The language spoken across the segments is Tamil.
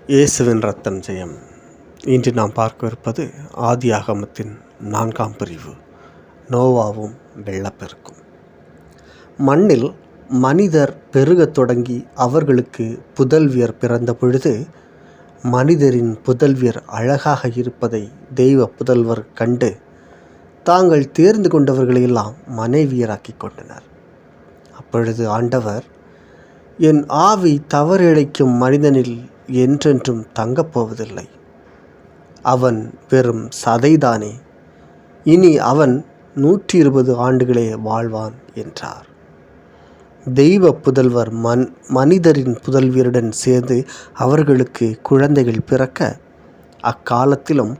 இயேசுவின் இரத்தம் ஜெயம். இன்று நாம் பார்க்கவிருப்பது ஆதியாகமத்தின் 4ஆம் பிரிவு, நோவாவும் வெள்ளப்பெருக்கும். மண்ணில் மனிதர் பெருகத் தொடங்கி அவர்களுக்கு புதல்வியர் பிறந்த பொழுது, மனிதரின் புதல்வியர் அழகாக இருப்பதை தெய்வ புதல்வர் கண்டு தாங்கள் தேர்ந்து கொண்டவர்களையெல்லாம் மனைவியராக்கி கொண்டனர். அப்பொழுது ஆண்டவர், என் ஆவி தவறிழைக்கும் மனிதனில் என்றென்றும் தங்கப்போவதில்லை. அவன் வெறும் சதைதானே, இனி அவன் 120 ஆண்டுகளே வாழ்வான் என்றார். தெய்வ புதல்வர் மனிதரின் புதல்வியருடன் சேர்ந்து அவர்களுக்கு குழந்தைகள் பிறக்க, அக்காலத்திலும்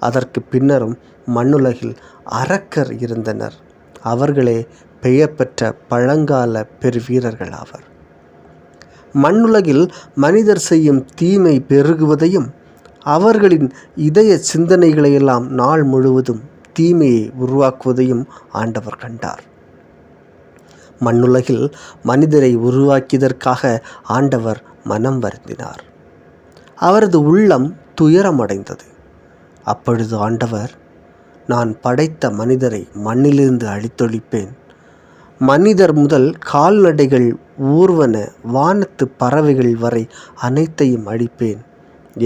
அதற்கு பின்னரும் மண்ணுலகில் அரக்கர் இருந்தனர். அவர்களே பெயர் பெற்ற பழங்கால பெருவீரர்கள் ஆவர். மண்ணுலகில் மனிதர் செய்யும் தீமை பெருகுவதையும் அவர்களின் இதய சிந்தனைகளையெல்லாம் நாள் முழுவதும் தீமையை உருவாக்குவதையும் ஆண்டவர் கண்டார். மண்ணுலகில் மனிதரை உருவாக்கியதற்காக ஆண்டவர் மனம் வருந்தினார். அவரது உள்ளம் துயரமடைந்தது. அப்பொழுது ஆண்டவர், நான் படைத்த மனிதரை மண்ணிலிருந்து அழித்தொழிப்பேன். மனிதர் முதல் கால்நடைகள், ஊர்வன, வானத்து பறவைகள் வரை அனைத்தையும் அழிப்பேன்.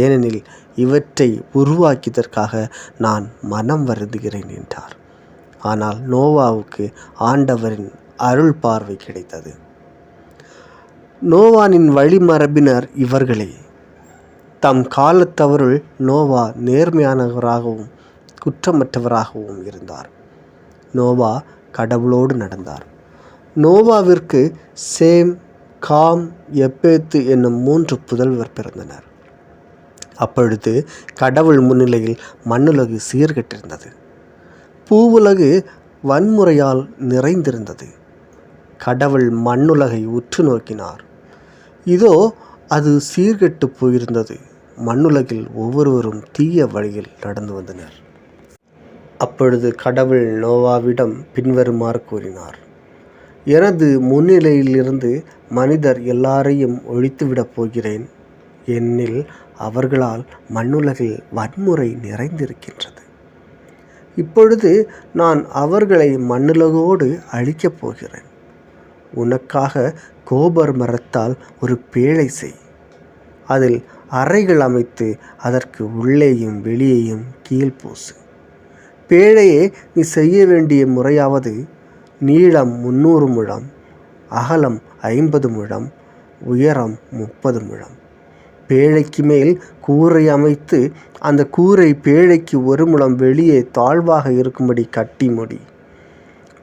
ஏனெனில் இவற்றை உருவாக்கியதற்காக நான் மனம் வருந்துகிறேன் என்றார். ஆனால் நோவாவுக்கு ஆண்டவரின் அருள் பார்வை கிடைத்தது. நோவானின் வழிமரபினர் இவர்களே. தம் காலத்தவருள் நோவா நேர்மையானவராகவும் குற்றமற்றவராகவும் இருந்தார். நோவா கடவுளோடு நடந்தார். நோவாவிற்கு சேம், காம், எப்பேத்து என்னும் 3 புதல்வர் பிறந்தனர். அப்பொழுது கடவுள் முன்னிலையில் மண்ணுலகு சீர்கெட்டிருந்தது. பூவுலகு வன்முறையால் நிறைந்திருந்தது. கடவுள் மண்ணுலகை உற்று நோக்கினார். இதோ அது சீர்கெட்டு போயிருந்தது. மண்ணுலகில் ஒவ்வொருவரும் தீய வழியில் நடந்து வந்தனர். அப்பொழுது கடவுள் நோவாவிடம் பின்வருமாறு கூறினார்: எனது முன்னிலையிலிருந்து மனிதர் எல்லாரையும் ஒழித்துவிடப் போகிறேன். என்னில் அவர்களால் மண்ணுலகில் வன்முறை நிறைந்திருக்கின்றது. இப்பொழுது நான் அவர்களை மண்ணுலகோடு அழிக்கப் போகிறேன். உனக்காக கோபர் மரத்தால் ஒரு பேழை செய். அதில் அறைகள் அமைத்து அதற்கு உள்ளேயும் வெளியேயும் கீழ் பூசு. பேழையே நீ செய்ய வேண்டிய முறையாவது: நீளம் 300 முழம், அகலம் 50 முழம், உயரம் 30 முழம். பேழைக்கு மேல் கூரை அமைத்து அந்த கூரை பேழைக்கு 1 முழம் வெளியே தாழ்வாக இருக்கும்படி கட்டி முடி.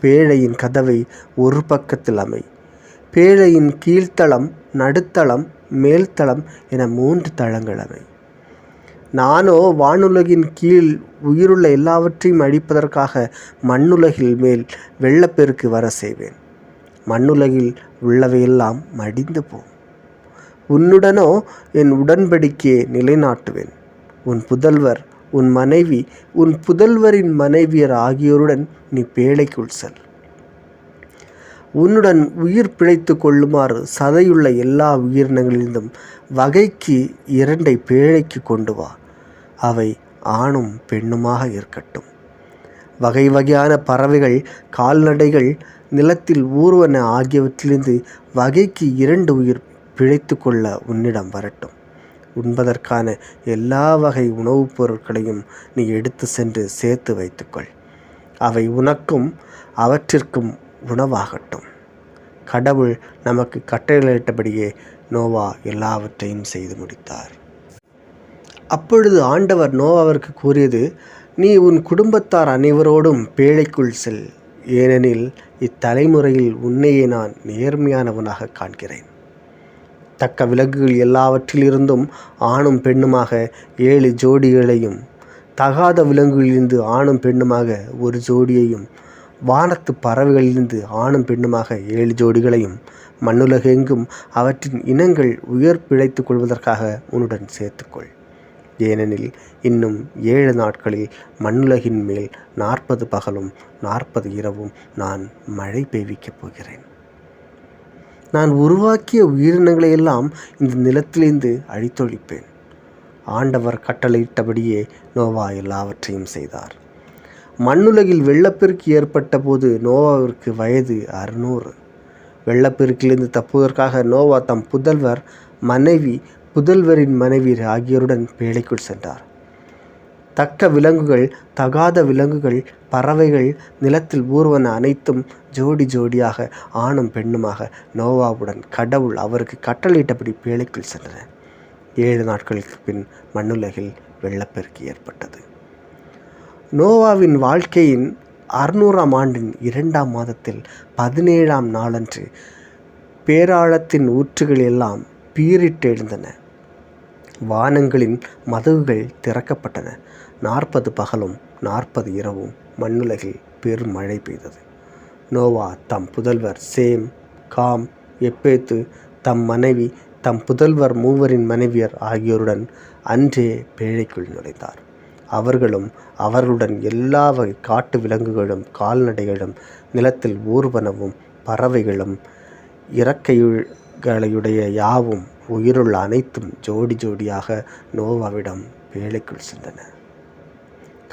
பேழையின் கதவை ஒரு பக்கத்தில் அமை. பேழையின் கீழ்த்தளம், நடுத்தளம், மேல்தளம் என 3 தளங்கள் அமை. நானோ வானுலகின் கீழ் உயிருள்ள எல்லாவற்றையும் அழிப்பதற்காக மண்ணுலகில் மேல் வெள்ளப்பெருக்கு வர செய்வேன். மண்ணுலகில் உள்ளவையெல்லாம் மடிந்து போம். உன்னுடனோ என் உடன்படிக்கையை நிலைநாட்டுவேன். உன் புதல்வர், உன் மனைவி, உன் புதல்வரின் மனைவியர் ஆகியோருடன் நீ பேழைக்குள் செல். உன்னுடன் உயிர் பிழைத்து கொள்ளுமாறு சதையுள்ள எல்லா உயிரினங்களிலும் வகைக்கு 2 பேழைக்கு கொண்டு வா. அவை ஆணும் பெண்ணுமாக இருக்கட்டும். வகை வகையான பறவைகள், கால்நடைகள், நிலத்தில் ஊர்வன ஆகியவற்றிலிருந்து வகைக்கு 2 உயிர் பிழைத்து கொள்ள உன்னிடம் வரட்டும். உண்பதற்கான எல்லா வகை உணவுப் பொருட்களையும் நீ எடுத்து சென்று சேர்த்து வைத்துக்கொள். அவை உனக்கும் அவற்றிற்கும் உணவாகட்டும். கடவுள் நமக்கு கட்டளையிட்டபடியே நோவா எல்லாவற்றையும் செய்து முடித்தார். அப்பொழுது ஆண்டவர் நோவாவிற்கு கூறியது: நீ உன் குடும்பத்தார் அனைவரோடும் பேழைக்குள் செல். ஏனெனில் இத்தலைமுறையில் உன்னையே நான் நேர்மையானவனாக காண்கிறேன். தக்க விலங்குகள் எல்லாவற்றிலிருந்தும் ஆணும் பெண்ணுமாக 7 ஜோடிகளையும், தகாத விலங்குகளிலிருந்து ஆணும் பெண்ணுமாக 1 ஜோடியையும், வானத்து பறவைகளிலிருந்து ஆணும் பெண்ணுமாக 7 ஜோடிகளையும், மண்ணுலகெங்கும் அவற்றின் இனங்கள் உயிர் பிழைத்து கொள்வதற்காக உன்னுடன் சேர்த்துக்கொள். ஏனெனில் இன்னும் 7 நாட்களில் மண்ணுலகின் மேல் 40 பகலும் 40 இரவும் நான் மழை பெய்விக்கப் போகிறேன். நான் உருவாக்கிய உயிரினங்களையெல்லாம் இந்த நிலத்திலிருந்து அழித்தொழிப்பேன். ஆண்டவர் கட்டளையிட்டபடியே நோவா எல்லாவற்றையும் செய்தார். மண்ணுலகில் வெள்ளப்பெருக்கு ஏற்பட்ட போது நோவாவிற்கு வயது 600. வெள்ளப்பெருக்கிலிருந்து தப்புவதற்காக நோவா தம் புதல்வர், மனைவி, புதல்வரின் மனைவி ஆகியோருடன் பேழைக்குள் சென்றார். தக்க விலங்குகள், தகாத விலங்குகள், பறவைகள், நிலத்தில் ஊர்வன அனைத்தும் ஜோடி ஜோடியாக ஆணும் பெண்ணுமாக நோவாவுடன் கடவுள் அவருக்கு கட்டளையிட்டபடி பேழைக்குள் சென்றன. 7 நாட்களுக்கு பின் மண்ணுலகில் வெள்ளப்பெருக்கு ஏற்பட்டது. நோவாவின் வாழ்க்கையின் 600ஆம் ஆண்டின் 2ஆம் மாதத்தில் 17ஆம் நாளன்று பேராழத்தின் ஊற்றுகள் எல்லாம் பீரிட்டு எழுந்தன. வானங்களின் மதகுகள் திறக்கப்பட்டன. 40 பகலும் 40 இரவும் மண்ணுலகில் பெரும் மழை பெய்தது. நோவா தம் புதல்வர் சேம், காம், எப்பேத்து, தம் மனைவி, தம் புதல்வர் மூவரின் மனைவியர் ஆகியோருடன் அன்றே பேழைக்குள் நுழைந்தார். அவர்களும் அவர்களுடன் எல்லா வகை காட்டு விலங்குகளும், கால்நடைகளும், நிலத்தில் ஊர்வனவும், பறவைகளும், இறக்கைகளையுடைய யாவும், உயிருள்ள அனைத்தும் ஜோடி ஜோடியாக நோவாவிடம் பேழைக்குள் சென்றன.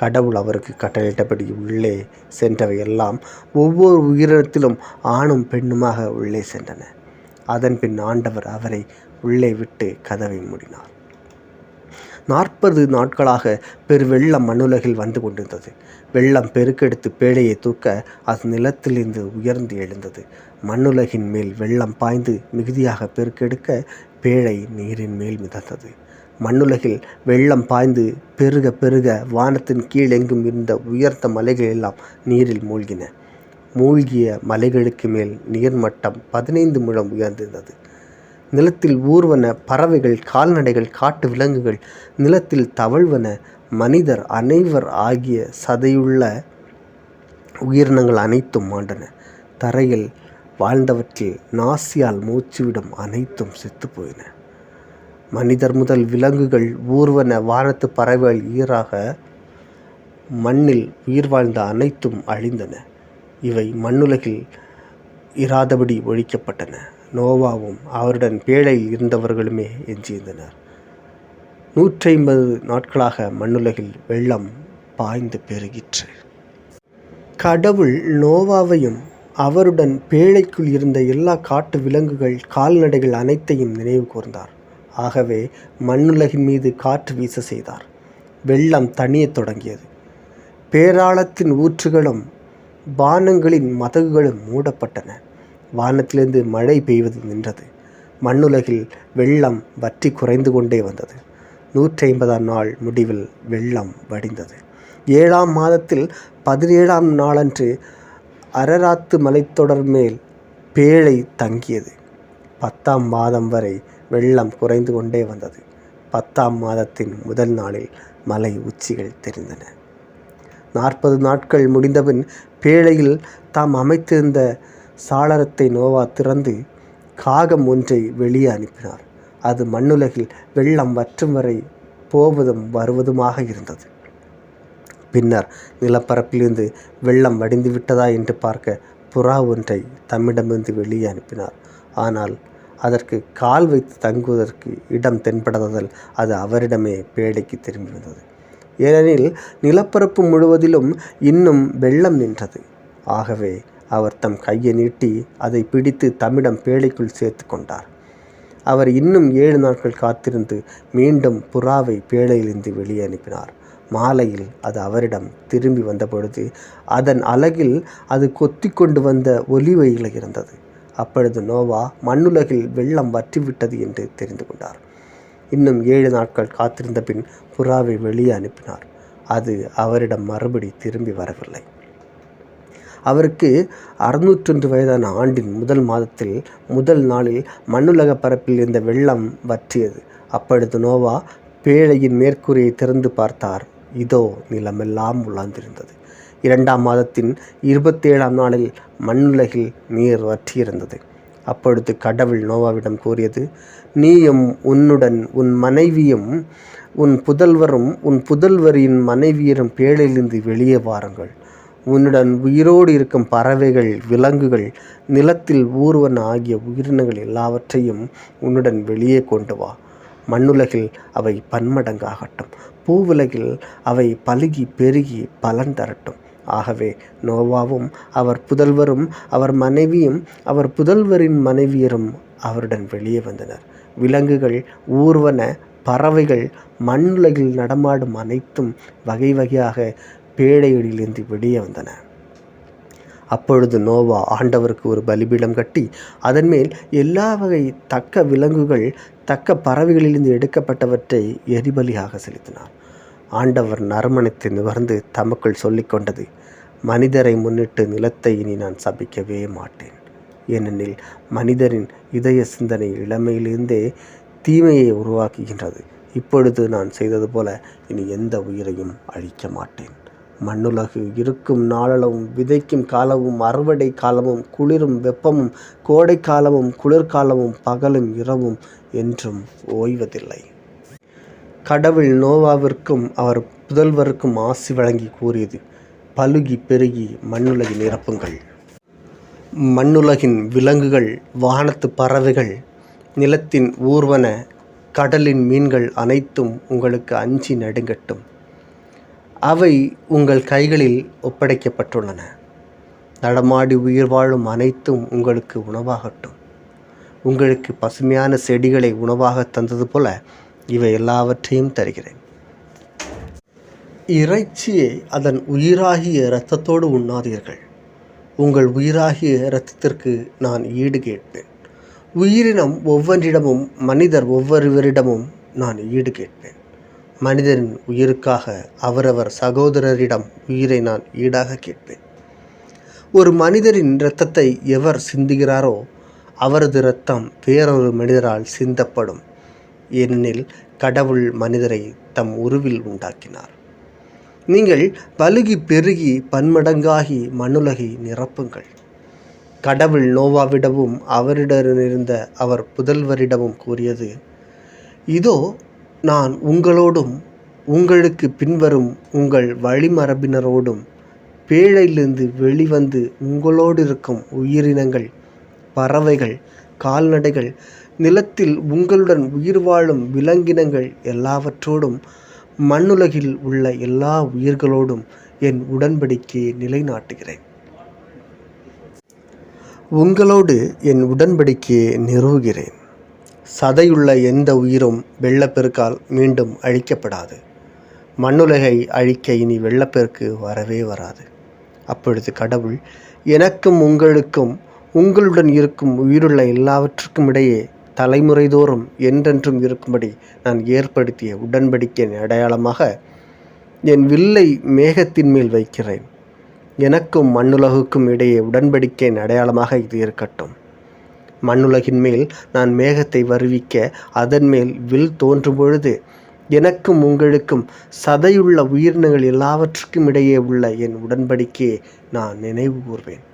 கடவுள் அவருக்கு கட்டளையிட்டபடி உள்ளே சென்றவை எல்லாம் ஒவ்வொரு உயிரினத்திலும் ஆணும் பெண்ணுமாக உள்ளே சென்றன. அதன்பின் ஆண்டவர் அவரை உள்ளே விட்டு கதவை மூடினார். 40 நாட்களாக பெருவெள்ளம் மண்ணுலகில் வந்து கொண்டிருந்தது. வெள்ளம் பெருக்கெடுத்து பேழையை தூக்க அது நிலத்திலிருந்து உயர்ந்து எழுந்தது. மண்ணுலகின் மேல் வெள்ளம் பாய்ந்து மிகுதியாக பெருக்கெடுக்க பேழை நீரின் மேல் மிதந்தது. மண்ணுலகில் வெள்ளம் பாய்ந்து பெருக பெருக வானத்தின் கீழ் எங்கும் இருந்த உயர்ந்த மலைகள் எல்லாம் நீரில் மூழ்கின. மூழ்கிய மலைகளுக்கு மேல் நீர்மட்டம் 15 முழம் உயர்ந்திருந்தது. நிலத்தில் ஊர்வன பறவைகள், கால்நடைகள், காட்டு விலங்குகள், நிலத்தில் தவழ்வன, மனிதர் அனைவர் ஆகிய சதையுள்ள உயிரினங்கள் அனைத்தும் மாண்டன. தரையில் வாழ்ந்தவற்றில் நாசியால் மூச்சுவிடும் அனைத்தும் செத்து போயின. மனிதர் முதல் விலங்குகள், ஊர்வன, வானத்து பறவைகள் ஈராக மண்ணில் உயிர் வாழ்ந்த அனைத்தும் அழிந்தன. இவை மண்ணுலகில் இராதபடி ஒழிக்கப்பட்டன. நோவாவும் அவருடன் பேழையில் இருந்தவர்களுமே எஞ்சியிருந்தனர். 150 நாட்களாக மண்ணுலகில் வெள்ளம் பாய்ந்து பெருகிற்று. கடவுள் நோவாவையும் அவருடன் பேழைக்குள் இருந்த எல்லா காட்டு விலங்குகள், கால்நடைகள் அனைத்தையும் நினைவு கூர்ந்தார். ஆகவே மண்ணுலகின் மீது காற்று வீச செய்தார். வெள்ளம் தணியத் தொடங்கியது. பேராளத்தின் ஊற்றுகளும் வானங்களின் மதகுகளும் மூடப்பட்டன. வானத்திலிருந்து மழை பெய்வது நின்றது. மண்ணுலகில் வெள்ளம் வற்றி குறைந்து கொண்டே வந்தது. 150ஆம் நாள் முடிவில் வெள்ளம் வடிந்தது. 7ஆம் மாதத்தில் 17ஆம் நாளன்று அரராத்து மலைத்தொடர் மேல் பேழை தங்கியது. 10ஆம் மாதம் வரை வெள்ளம் குறைந்து கொண்டே வந்தது. 10ஆம் மாதத்தின் முதல் நாளில் மலை உச்சிகள் தெரிந்தன. 40 நாட்கள் முடிந்தபின் பேழையில் தாம் அமைத்திருந்த சாளரத்தை நோவா திறந்து காகம் ஒன்றை வெளியே அனுப்பினார். அது மண்ணுலகில் வெள்ளம் வற்றும் வரை போவதும் வருவதுமாக இருந்தது. பின்னர் நிலப்பரப்பிலிருந்து வெள்ளம் வடிந்து விட்டதா என்று பார்க்க புறா ஒன்றை தம்மிடமிருந்து வெளியே அனுப்பினார். ஆனால் அதற்கு கால் வைத்து தங்குவதற்கு இடம் தென்படாததால் அது அவரிடமே பேழைக்கு திரும்பி வந்தது. ஏனெனில் நிலப்பரப்பு முழுவதிலும் இன்னும் வெள்ளம் நின்றது. ஆகவே அவர் தம் கையை நீட்டி அதை பிடித்து தம்மிடம் பேழைக்குள் சேர்த்து கொண்டார். அவர் இன்னும் 7 நாட்கள் காத்திருந்து மீண்டும் புறாவை பேழையிலிருந்து வெளியே அனுப்பினார். மாலையில் அது அவரிடம் திரும்பி வந்தபொழுது அதன் அலகில் அது கொத்தி கொண்டு வந்த ஒலிவ இலை இருந்தது. அப்பொழுது நோவா மண்ணுலகில் வெள்ளம் வற்றிவிட்டது என்று தெரிந்து கொண்டார். இன்னும் 7 நாட்கள் காத்திருந்த பின் புறாவை வெளியே அனுப்பினார். அது அவரிடம் மறுபடி திரும்பி வரவில்லை. அவருக்கு 601 வயதான ஆண்டின் முதல் மாதத்தில் முதல் நாளில் மண்ணுலக பரப்பில் இருந்த வெள்ளம் வற்றியது. அப்பொழுது நோவா பேழையின் மேற்கூரையை திறந்து பார்த்தார். இதோ நிலமெல்லாம் உலார்ந்திருந்தது. 2ஆம் மாதத்தின் 27ஆம் நாளில் மண்ணுலகில் நீர் வற்றியிருந்தது. அப்பொழுது கடவுள் நோவாவிடம் கூறியது, நீயும் உன்னுடன் உன் மனைவியும் உன் புதல்வரும் உன் புதல்வரின் மனைவியரும் பேழையிலிருந்து வெளியே வாருங்கள். உன்னுடன் உயிரோடு இருக்கும் பறவைகள், விலங்குகள், நிலத்தில் ஊர்வன ஆகிய உயிரினங்கள் எல்லாவற்றையும் உன்னுடன் வெளியே கொண்டு வா. மண்ணுலகில் அவை பன்மடங்காகட்டும். பூவுலகில் அவை பலுகி பெருகி பலன் தரட்டும். ஆகவே நோவாவும் அவர் புதல்வரும் அவர் மனைவியும் அவர் புதல்வரின் மனைவியரும் அவருடன் வெளியே வந்தனர். விலங்குகள், ஊர்வன, பறவைகள், மண்ணுலகில் நடமாடும் அனைத்தும் வகை வகையாக பேழையிலிருந்து வெளியே வந்தன. அப்பொழுது நோவா ஆண்டவருக்கு ஒரு பலிபீடம் கட்டி அதன் மேல் எல்லா வகை தக்க விலங்குகள், தக்க பறவைகளிலிருந்து எடுக்கப்பட்டவற்றை எரிபலியாக செலுத்தினார். ஆண்டவர் நறுமணத்தை நுகர்ந்து தமக்குள் சொல்லிக்கொண்டது, மனிதரை முன்னிட்டு நிலத்தை இனி நான் சபிக்கவே மாட்டேன். ஏனெனில் மனிதரின் இதய சிந்தனை இளமையிலிருந்தே தீமையை உருவாக்குகின்றது. இப்பொழுது நான் செய்தது போல இனி எந்த உயிரையும் அழிக்க மாட்டேன். மண்ணுலகு இருக்கும் நாளளவும், விதைக்கும் காலமும், அறுவடை காலமும், குளிரும் வெப்பமும், கோடை காலமும், குளிர்காலமும், பகலும் இரவும் என்றும் ஓய்வதில்லை. கடவுள் நோவாவிற்கும் அவர் புதல்வருக்கும் ஆசி வழங்கி கூறியது, பலுகி பெருகி மண்ணுலகை நிரப்புங்கள். மண்ணுலகின் விலங்குகள், வானத்து பறவைகள், நிலத்தின் ஊர்வன, கடலின் மீன்கள் அனைத்தும் உங்களுக்கு அஞ்சி நடுங்கட்டும். அவை உங்கள் கைகளில் ஒப்படைக்கப்பட்டுள்ளன. நடமாடி உயிர் வாழும் அனைத்தும் உங்களுக்கு உணவாகட்டும். உங்களுக்கு பசுமையான செடிகளை உணவாக தந்தது போல இவை எல்லாவற்றையும் தருகிறேன். இறைச்சியை அதன் உயிராகிய இரத்தத்தோடு உண்ணாதீர்கள். உங்கள் உயிராகிய இரத்தத்திற்கு நான் ஈடு கேட்பேன். உயிரினம் ஒவ்வொன்றிடமும், மனிதர் ஒவ்வொருவரிடமும் நான் ஈடு கேட்பேன். மனிதரின் உயிருக்காக அவரவர் சகோதரரிடம் உயிரை நான் ஈடாக கேட்பேன். ஒரு மனிதரின் இரத்தத்தை எவர் சிந்துகிறாரோ அவரது இரத்தம் வேறொரு மனிதரால் சிந்தப்படும். ஏனெனில் கடவுள் மனிதரை தம் உருவில் உண்டாக்கினார். நீங்கள் பலுகி பெருகி பன்மடங்காகி மண்ணுலகை நிரப்புங்கள். கடவுள் நோவாவிடமும் அவரிடமிருந்த அவர் புதல்வரிடமும் கூறியது, இதோ நான் உங்களோடும் உங்களுக்கு பின்வரும் உங்கள் வழிமரபினரோடும் பேழையிலிருந்து வெளிவந்து உங்களோடு இருக்கும் உயிரினங்கள், பறவைகள், கால்நடைகள், நிலத்தில் உங்களுடன் உயிர் வாழும் விலங்கினங்கள் எல்லாவற்றோடும் மண்ணுலகில் உள்ள எல்லா உயிர்களோடும் என் உடன்படிக்கையை நிலைநாட்டுகிறேன். உங்களோடு என் உடன்படிக்கையை நிறுவுகிறேன். சதையுள்ள எந்த உயிரும் வெள்ளப்பெருக்கால் மீண்டும் அழிக்கப்படாது. மண்ணுலகை அழிக்க இனி வெள்ளப்பெருக்கு வரவே வராது. அப்பொழுது கடவுள், எனக்கும் உங்களுக்கும் உங்களுடன் இருக்கும் உயிருள்ள எல்லாவற்றுக்கும் இடையே தலைமுறைதோறும் என்றென்றும் இருக்கும்படி நான் ஏற்படுத்திய உடன்படிக்கையின் அடையாளமாக என் வில்லை மேகத்தின் மேல் வைக்கிறேன். எனக்கும் மண்ணுலகுக்கும் இடையே உடன்படிக்கையின் அடையாளமாக இது இருக்கட்டும். மண்ணுலகின் மேல் நான் மேகத்தை வருவிக்க அதன் மேல் வில் தோன்றும் பொழுது எனக்கும் உங்களுக்கும் சதையுள்ள உயிரினங்கள் எல்லாவற்றுக்கும் இடையே உள்ள என் உடன்படிக்கையை நான் நினைவு கூர்வேன்.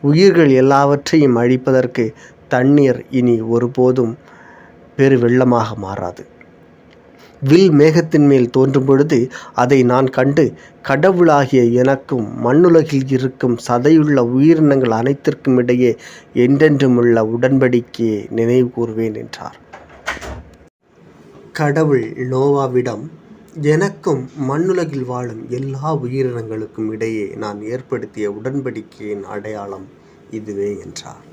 உயிர்கள் எல்லாவற்றையும் அழிப்பதற்கு தண்ணீர் இனி ஒருபோதும் பெருவெள்ளமாக மாறாது. வில் மேகத்தின் மேல் தோன்றும் பொழுது அதை நான் கண்டு கடவுளாகிய எனக்கும் மண்ணுலகில் இருக்கும் சதையுள்ள உயிரினங்கள் அனைத்திற்கும் இடையே என்றென்றும் உள்ள உடன்படிக்கையை நினைவு கூர்வேன் என்றார். கடவுள் நோவாவிடம், எனக்கும் மண்ணுலகில் வாழும் எல்லா உயிரினங்களுக்கும் இடையே நான் ஏற்படுத்திய உடன்படிக்கையின் அடையாளம் இதுவே என்றார்.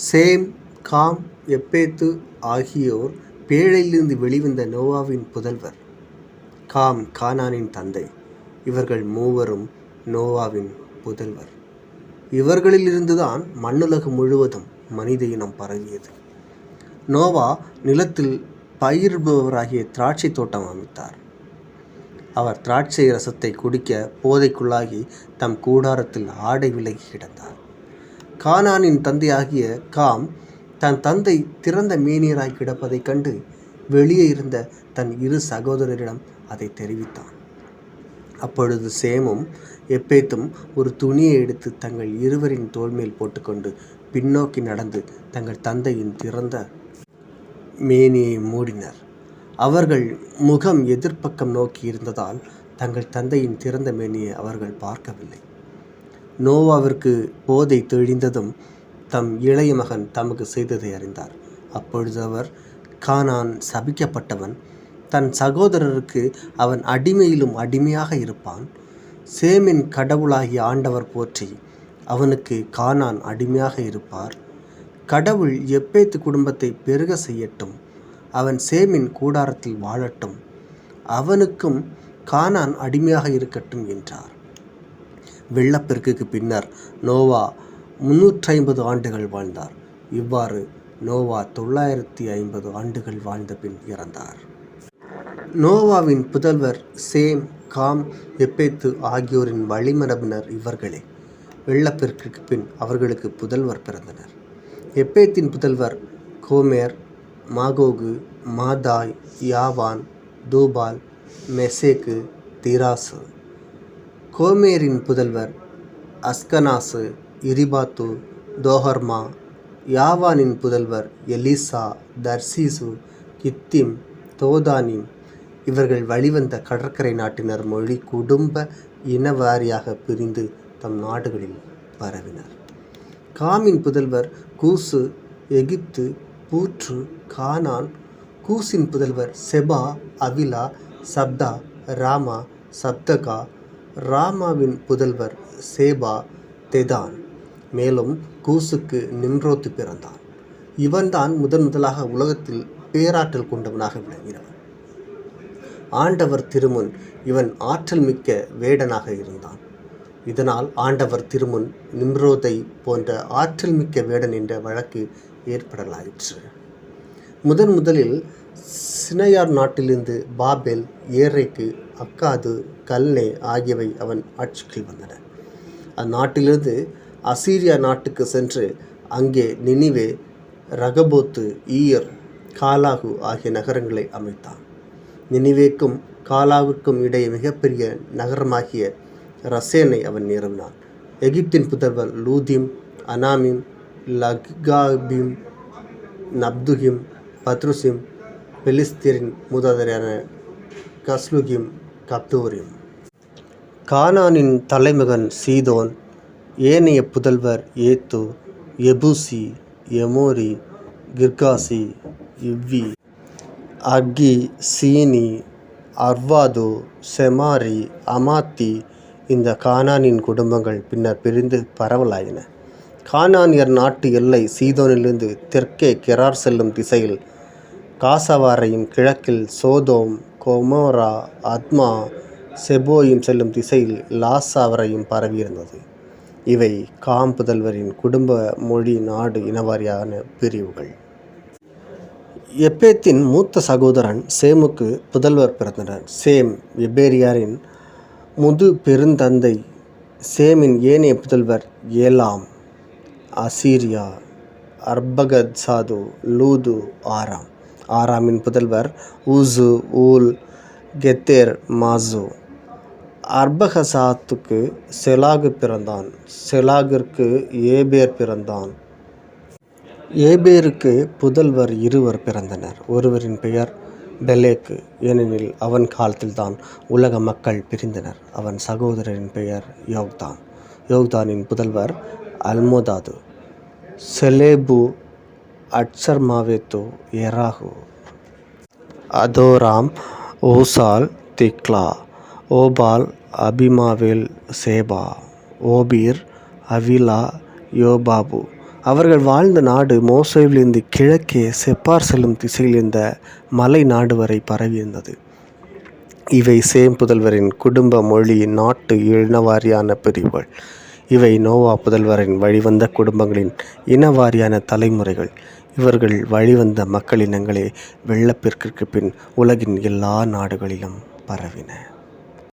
சேம், காம், எப்பேத்து ஆகியோர் பேழையிலிருந்து வெளிவந்த நோவாவின் புதல்வர். காம் கானானின் தந்தை. இவர்கள் மூவரும் நோவாவின் புதல்வர். இவர்களிலிருந்துதான் மண்ணுலகு முழுவதும் மனித இனம் பரவியது. நோவா நிலத்தில் பயிரிடுபவராகிய திராட்சை தோட்டம் அமைத்தார். அவர் திராட்சை ரசத்தை குடிக்க போதைக்குள்ளாகி தம் கூடாரத்தில் ஆடை விலகி கிடந்தார். கானானின் தந்தையாகிய காம் தன் தந்தை திறந்த மேனியராய் கிடப்பதைக் கண்டு வெளியே இருந்த தன் இரு சகோதரரிடம் அதை தெரிவித்தான். அப்பொழுது சேமும் எப்பேத்தும் ஒரு துணியை எடுத்து தங்கள் இருவரின் தோள்மேல் போட்டுக்கொண்டு பின்னோக்கி நடந்து தங்கள் தந்தையின் திறந்த மேனியை மூடினர். அவர்கள் முகம் எதிர்ப்பக்கம் நோக்கி இருந்ததால் தங்கள் தந்தையின் திறந்த மேனியை அவர்கள் பார்க்கவில்லை. நோவாவிற்கு போதை தெளிந்ததும் தம் இளைய மகன் தமக்கு செய்ததை அறிந்தார். அப்பொழுது அவர் கானான் சபிக்கப்பட்டவன். தன் சகோதரருக்கு அவன் அடிமையிலும் அடிமையாக இருப்பான். சேமின் கடவுளாகிய ஆண்டவர் போற்றி அவனுக்கு கானான் அடிமையாக இருப்பார். கடவுள் எப்பேத்து குடும்பத்தை பெருக செய்யட்டும். அவன் சேமின் கூடாரத்தில் வாழட்டும். அவனுக்கும் கானான் அடிமையாக இருக்கட்டும் என்றார். வெள்ளப்பெருக்குக்கு பின்னர் நோவா 350 ஆண்டுகள் வாழ்ந்தார். இவ்வாறு நோவா 950 ஆண்டுகள் வாழ்ந்த பின் இறந்தார். நோவாவின் புதல்வர் சேம், காம், எப்பேத்து ஆகியோரின் வழிமரபினர் இவர்களே. வெள்ளப்பெருக்கிற்கு பின் அவர்களுக்கு புதல்வர் பிறந்தனர். எப்பேத்தின் புதல்வர் கோமேர், மாகோகு, மாதாய், யாவான், தூபால், மெசேக்கு, திராசு. கோமேரின் புதல்வர் அஸ்கனாசு, இரிபாத்து, தோஹர்மா. யாவானின் புதல்வர் எலிசா, தர்சீசு, கித்திம், தோதானிம். இவர்கள் வழிவந்த கடற்கரை நாட்டினர் மொழி குடும்ப இனவாரியாக பிரிந்து தம் நாடுகளில் பரவினர். காமின் புதல்வர் கூசு, எகிப்து, பூற்று, கானான். கூசின் புதல்வர் செபா, அவிலா, சப்தா, ராமா, சப்தகா. ராமாவின் புதல்வர் சேபா, தெதான். மேலும் கூசுக்கு நிம்ரோத்து பிறந்தான். இவன்தான் முதலாக உலகத்தில் பேராற்றல் கொண்டவனாக விளங்கினான். ஆண்டவர் திருமுன் இவன் ஆற்றல் மிக்க வேடனாக இருந்தான். இதனால் ஆண்டவர் திருமுன் நிம்ரோதை போன்ற ஆற்றல் மிக்க வேடன் என்ற வழக்கு ஏற்படலாயிற்று. முதலில் சினையார் நாட்டிலிருந்து பாபேல், ஏரேக்கு, அக்காது, கல்னே ஆகியவை அவன் ஆட்சிக்கு வந்தன. அந்நாட்டிலிருந்து அசீரியா நாட்டுக்கு சென்று அங்கே நினிவே, ரகபோத்து, ஈயர், காலாகு ஆகிய நகரங்களை அமைத்தான். நினிவேக்கும் காலாவிற்கும் இடையே மிகப்பெரிய நகரமாகிய ரசேனை அவன் நிறுவினான். எகிப்தின் புதல்வர் லூதிம், அனாமிம், லகாபிம், நப்துகிம், பத்ருசிம், பெலிஸ்தீரின் மூதாதையரான கஸ்லுகிம், கப்தோரிம். கானானின் தலைமகன் சீதோன். ஏனைய புதல்வர் ஏத்து, எபூசி, எமோரி, கிர்காசி, இவ்வி, அக்கி, சீனி, அர்வாது, செமாரி, அமாத்தி. இந்த கானானின் குடும்பங்கள் பின்னர் பிரிந்து பரவலாயின. கானானியர் நாட்டு எல்லை சீதோனிலிருந்து தெற்கே கெரார் செல்லும் திசையில் காசவாரையும், கிழக்கில் சோதோம், கொமோரா, அத்மா, செபோயும் செல்லும் திசையில் லாசா வரையும் பரவியிருந்தது. இவை காம் புதல்வரின் குடும்ப, மொழி, நாடு, இனவாரியான பிரிவுகள். எப்பேத்தின் மூத்த சகோதரன் சேமுக்கு புதல்வர் பிறந்தனர். சேம் எபேரியாரின் முது பெருந்தந்தை. சேமின் ஏனைய புதல்வர் ஏலாம், அசீரியா, அர்பகத்சாது, லூது, ஆராம். ஆராமின் புதல்வர் ஊசு, ஊல், கெத்தேர், மாசு. அர்பகசாத்துக்கு செலாகு பிறந்தான். செலாகிற்கு ஏபேர் பிறந்தான். ஏபேருக்கு புதல்வர் 2 பிறந்தனர். ஒருவரின் பெயர் பெலேக்கு, ஏனெனில் அவன் காலத்தில்தான் உலக மக்கள் பிரிந்தனர். அவன் சகோதரரின் பெயர் யோக்தான். யோக்தானின் புதல்வர் அல்மோதாது, செலேபு, அட்சர்மாவேத்து, எராகு, அதோராம், ஓசால், திக்லா, ஓபால், அபிமாவேல், சேபா, ஓபீர், அவிலா, யோபாபு. அவர்கள் வாழ்ந்த நாடு மோசேவிலிருந்து கிழக்கே செப்பார் செல்லும் திசையில் இருந்த மலை நாடு வரை பரவியிருந்தது. இவை சேம் புதல்வரின் குடும்ப, மொழி, நாட்டு, இனவாரியான பிரிவுகள். இவை நோவா புதல்வரின் வழிவந்த குடும்பங்களின் இனவாரியான தலைமுறைகள். இவர்கள் வழிவந்த மக்களினங்களே வெள்ளப்பெருக்கிற்கு பின் உலகின் எல்லா நாடுகளிலும் பரவின.